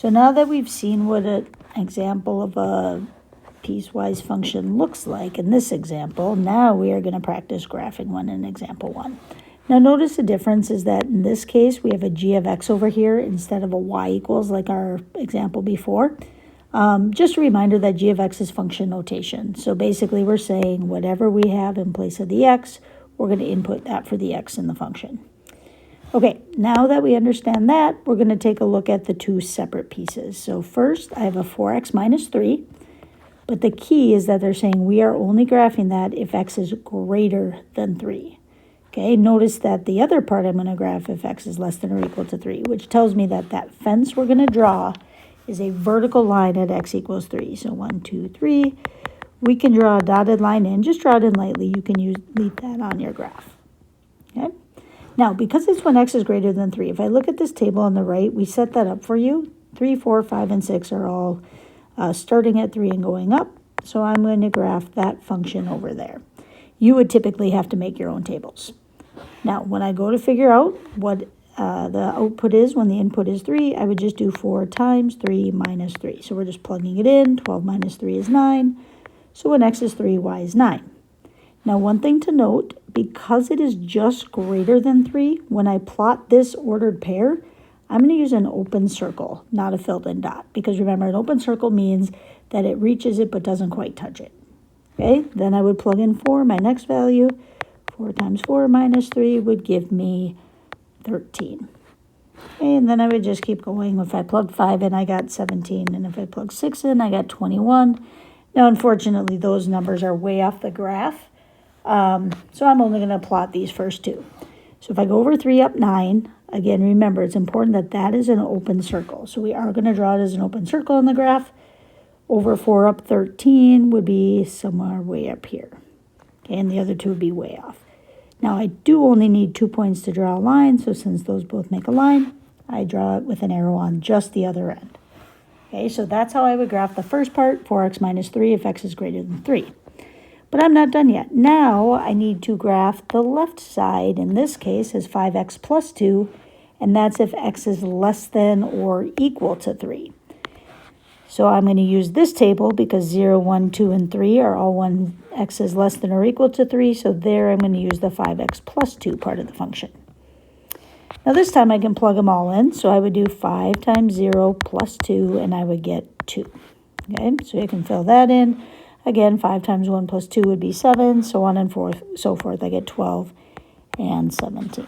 So now that we've seen what an example of a piecewise function looks like in this example, now we are going to practice graphing one in example 1. Now notice the difference is that in this case we have a g of x over here instead of a y equals like our example before. Just a reminder that g of x is function notation. So basically we're saying whatever we have in place of the x, we're going to input that for the x in the function. Okay, now that we understand that, we're going to take a look at the two separate pieces. So first, I have a 4x minus 3, but the key is that they're saying we are only graphing that if x is greater than 3. Okay, notice that the other part I'm going to graph if x is less than or equal to 3, which tells me that that fence we're going to draw is a vertical line at x equals 3. So 1, 2, 3. We can draw a dotted line in. Just draw it in lightly. You can leave that on your graph. Okay. Now, because it's when x is greater than 3, if I look at this table on the right, we set that up for you. 3, 4, 5, and 6 are all starting at 3 and going up. So I'm going to graph that function over there. You would typically have to make your own tables. Now, when I go to figure out what the output is when the input is 3, I would just do 4 times 3 minus 3. So we're just plugging it in. 12 minus 3 is 9. So when x is 3, y is 9. Now, one thing to note, because it is just greater than 3, when I plot this ordered pair, I'm going to use an open circle, not a filled-in dot. Because remember, an open circle means that it reaches it but doesn't quite touch it. Okay, then I would plug in 4, my next value. 4 times 4 minus 3 would give me 13. Okay, and then I would just keep going. If I plug 5 in, I got 17. And if I plug 6 in, I got 21. Now, unfortunately, those numbers are way off the graph. So I'm only going to plot these first two. So if I go over 3 up 9, again, remember, it's important that that is an open circle. So we are going to draw it as an open circle on the graph. Over 4 up 13 would be somewhere way up here. Okay, and the other two would be way off. Now, I do only need 2 points to draw a line. So since those both make a line, I draw it with an arrow on just the other end. Okay, so that's how I would graph the first part, 4x minus 3 if x is greater than 3. But I'm not done yet. Now I need to graph the left side, in this case, as 5x plus 2, and that's if x is less than or equal to 3. So I'm going to use this table because 0, 1, 2, and 3 are all when x is less than or equal to 3, so there I'm going to use the 5x plus 2 part of the function. Now this time I can plug them all in, so I would do 5 times 0 plus 2, and I would get 2. Okay, so you can fill that in. Again, 5 times 1 plus 2 would be 7, so on and so forth. I get 12 and 17.